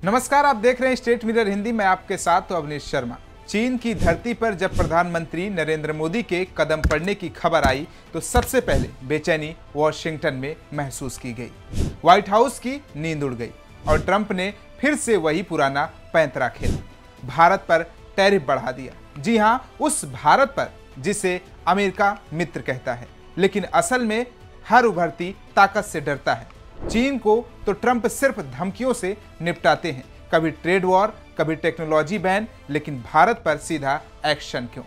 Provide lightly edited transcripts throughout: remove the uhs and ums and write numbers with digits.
नमस्कार, आप देख रहे हैं स्टेट मिरर हिंदी। मैं आपके साथ तो अवनीश शर्मा। चीन की धरती पर जब प्रधानमंत्री नरेंद्र मोदी के कदम पड़ने की खबर आई तो सबसे पहले बेचैनी वॉशिंगटन में महसूस की गई। व्हाइट हाउस की नींद उड़ गई और ट्रंप ने फिर से वही पुराना पैंतरा खेला, भारत पर टैरिफ बढ़ा दिया। जी हां, उस भारत पर जिसे अमेरिका मित्र कहता है, लेकिन असल में हर उभरती ताकत से डरता है। चीन को तो ट्रंप सिर्फ धमकियों से निपटाते हैं, कभी ट्रेड वॉर, कभी टेक्नोलॉजी बैन, लेकिन भारत पर सीधा एक्शन क्यों?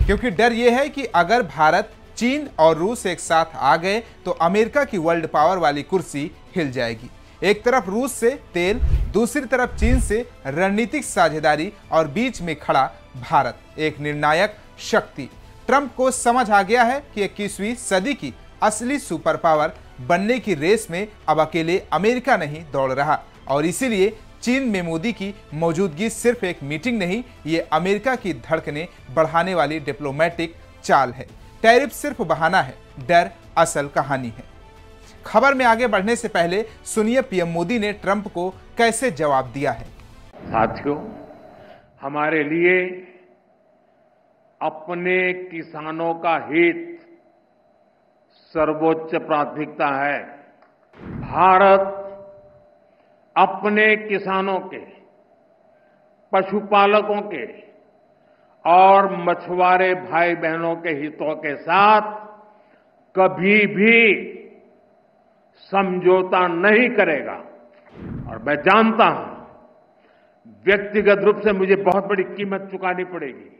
क्योंकि डर यह है कि अगर भारत, चीन और रूस एक साथ आ गए तो अमेरिका की वर्ल्ड पावर वाली कुर्सी हिल जाएगी। एक तरफ रूस से तेल, दूसरी तरफ चीन से रणनीतिक साझेदारी और बीच में खड़ा भारत, एक निर्णायक शक्ति। ट्रंप को समझ आ गया है कि 21वीं सदी की असली सुपर पावर बनने की रेस में अब अकेले अमेरिका नहीं दौड़ रहा, और इसीलिए चीन में मोदी की मौजूदगी सिर्फ एक मीटिंग नहीं, ये अमेरिका की धड़कनें बढ़ाने वाली डिप्लोमेटिक चाल है। टैरिफ सिर्फ बहाना है, डर असल कहानी है। खबर में आगे बढ़ने से पहले सुनिए पीएम मोदी ने ट्रंप को कैसे जवाब दिया है। साथियों, हमारे लिए अपने किसानों का हित सर्वोच्च प्राथमिकता है। भारत अपने किसानों के, पशुपालकों के और मछुआरे भाई बहनों के हितों के साथ कभी भी समझौता नहीं करेगा। और मैं जानता हूं व्यक्तिगत रूप से मुझे बहुत बड़ी कीमत चुकानी पड़ेगी,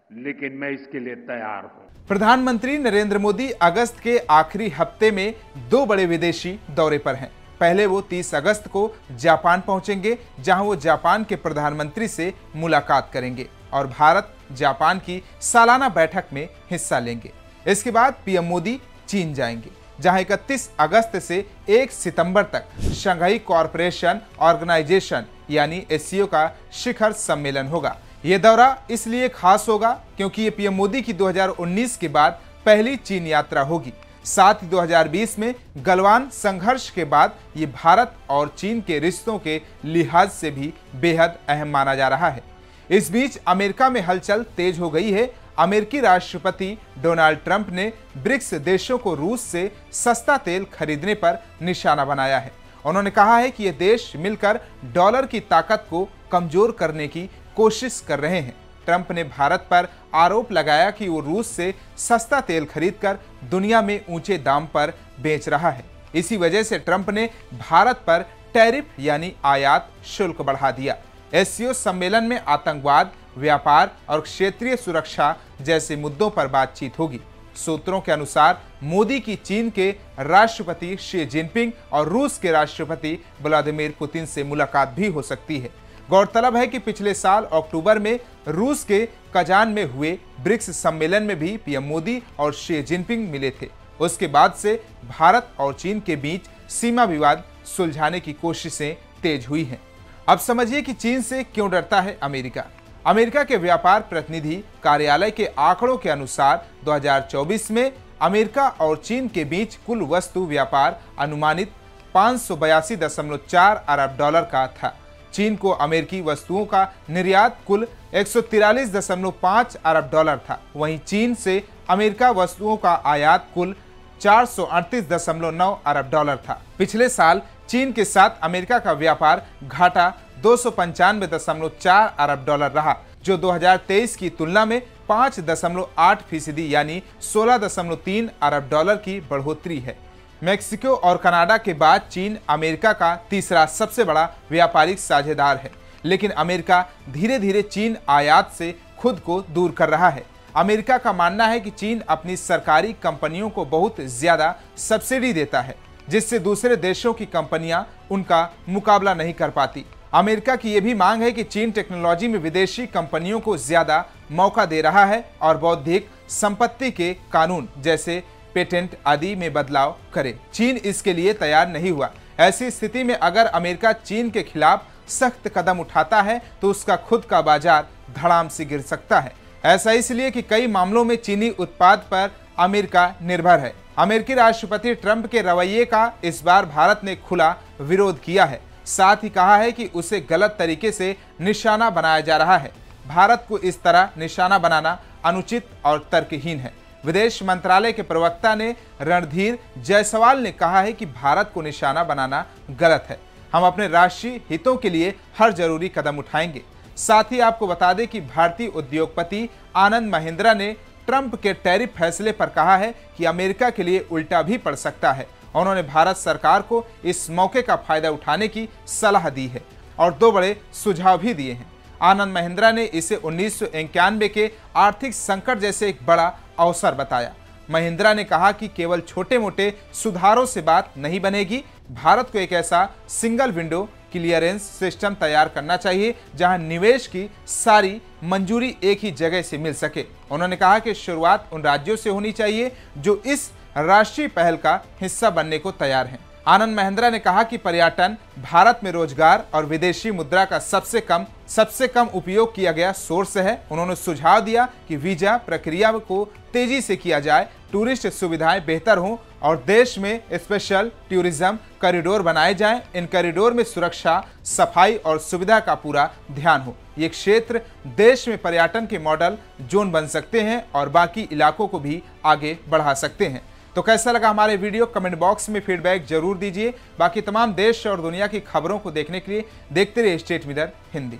लेकिन मैं इसके लिए तैयार हूं। प्रधानमंत्री नरेंद्र मोदी अगस्त के आखिरी हफ्ते में 2 बड़े विदेशी दौरे पर हैं। पहले वो 30 अगस्त को जापान पहुंचेंगे, जहां वो जापान के प्रधानमंत्री से मुलाकात करेंगे और भारत जापान की सालाना बैठक में हिस्सा लेंगे। इसके बाद पीएम मोदी चीन जाएंगे, जहां 31 अगस्त से 1 सितंबर तक शंघाई कॉरपोरेशन ऑर्गेनाइजेशन यानी एससीओ का शिखर सम्मेलन होगा। यह दौरा इसलिए खास होगा क्योंकि ये पीएम मोदी की 2019 के बाद पहली चीन यात्रा होगी। साथ ही 2020 में गलवान संघर्ष के बाद ये भारत और चीन के रिश्तों के लिहाज से भी बेहद अहम माना जा रहा है। इस बीच अमेरिका में हलचल तेज हो गई है। अमेरिकी राष्ट्रपति डोनाल्ड ट्रंप ने ब्रिक्स देशों को रूस से सस्ता तेल खरीदने पर निशाना बनाया है। उन्होंने कहा है कि ये देश मिलकर डॉलर की ताकत को कमजोर करने की कोशिश कर रहे हैं। ट्रंप ने भारत पर आरोप लगाया कि वो रूस से सस्ता तेल खरीदकर दुनिया में ऊंचे दाम पर बेच रहा है। इसी वजह से ट्रंप ने भारत पर टैरिफ यानी आयात शुल्क बढ़ा दिया। एससीओ सम्मेलन में आतंकवाद, व्यापार और क्षेत्रीय सुरक्षा जैसे मुद्दों पर बातचीत होगी। सूत्रों के अनुसार मोदी की चीन के राष्ट्रपति शी जिनपिंग और रूस के राष्ट्रपति व्लादिमीर पुतिन से मुलाकात भी हो सकती है। गौरतलब है कि पिछले साल अक्टूबर में रूस के कजान में हुए ब्रिक्स सम्मेलन में भी पीएम मोदी और शी जिनपिंग मिले थे। उसके बाद से भारत और चीन के बीच सीमा विवाद सुलझाने की कोशिशें तेज हुई हैं। अब समझिए कि चीन से क्यों डरता है अमेरिका। अमेरिका के व्यापार प्रतिनिधि कार्यालय के आंकड़ों के अनुसार 2024 में अमेरिका और चीन के बीच कुल वस्तु व्यापार अनुमानित 582.4 अरब डॉलर का था। चीन को अमेरिकी वस्तुओं का निर्यात कुल 143.5 अरब डॉलर था। वहीं चीन से अमेरिका वस्तुओं का आयात कुल 438.9 अरब डॉलर था। पिछले साल चीन के साथ अमेरिका का व्यापार घाटा 295.4 अरब डॉलर रहा, जो 2023 की तुलना में 5.8% यानी 16.3 अरब डॉलर की बढ़ोतरी है। मेक्सिको और कनाडा के बाद चीन अमेरिका का तीसरा सबसे बड़ा व्यापारिक साझेदार है, लेकिन अमेरिका धीरे धीरे चीन आयात से खुद को दूर कर रहा है। अमेरिका का मानना है कि चीन अपनी सरकारी कंपनियों को बहुत ज्यादा सब्सिडी देता है, जिससे दूसरे देशों की कंपनियां उनका मुकाबला नहीं कर पाती। अमेरिका की यह भी मांग है कि चीन टेक्नोलॉजी में विदेशी कंपनियों को ज्यादा मौका दे रहा है और बौद्धिक संपत्ति के कानून जैसे पेटेंट आदि में बदलाव करे। चीन इसके लिए तैयार नहीं हुआ। ऐसी स्थिति में अगर अमेरिका चीन के खिलाफ सख्त कदम उठाता है तो उसका खुद का बाजार धड़ाम से गिर सकता है। ऐसा इसलिए कि कई मामलों में चीनी उत्पाद पर अमेरिका निर्भर है। अमेरिकी राष्ट्रपति ट्रंप के रवैये का इस बार भारत ने खुला विरोध किया है। साथ ही कहा है कि उसे गलत तरीके से निशाना बनाया जा रहा है। भारत को इस तरह निशाना बनाना अनुचित और तर्कहीन है। विदेश मंत्रालय के प्रवक्ता ने रणधीर जायसवाल ने कहा है कि भारत को निशाना बनाना गलत है। हम अपने राष्ट्रीय हितों के लिए हर जरूरी कदम उठाएंगे। साथ ही आपको बता दें कि भारतीय उद्योगपति आनंद महिंद्रा ने ट्रंप के टैरिफ फैसले पर कहा है कि अमेरिका के लिए उल्टा भी पड़ सकता है। उन्होंने भारत सरकार को इस मौके का फायदा उठाने की सलाह दी है और 2 बड़े सुझाव भी दिए हैं। आनंद महिंद्रा ने इसे 1991 के आर्थिक संकट जैसे एक बड़ा अवसर बताया। महिंद्रा ने कहा कि केवल छोटे मोटे सुधारों से बात नहीं बनेगी। भारत को एक ऐसा सिंगल विंडो क्लियरेंस सिस्टम तैयार करना चाहिए जहां निवेश की सारी मंजूरी एक ही जगह से मिल सके। उन्होंने कहा कि शुरुआत उन राज्यों से होनी चाहिए जो इस राष्ट्रीय पहल का हिस्सा बनने को तैयार हैं। आनंद महिंद्रा ने कहा कि पर्यटन भारत में रोजगार और विदेशी मुद्रा का सबसे कम उपयोग किया गया सोर्स है। उन्होंने सुझाव दिया कि वीजा प्रक्रिया को तेजी से किया जाए, टूरिस्ट सुविधाएं बेहतर हों और देश में स्पेशल टूरिज्म कॉरिडोर बनाए जाएं। इन कॉरिडोर में सुरक्षा, सफाई और सुविधा का पूरा ध्यान हो। ये क्षेत्र देश में पर्यटन के मॉडल जोन बन सकते हैं और बाकी इलाकों को भी आगे बढ़ा सकते हैं। तो कैसा लगा हमारे वीडियो, कमेंट बॉक्स में फीडबैक जरूर दीजिए। बाकी तमाम देश और दुनिया की खबरों को देखने के लिए देखते रहिए स्टेट मिरर हिंदी।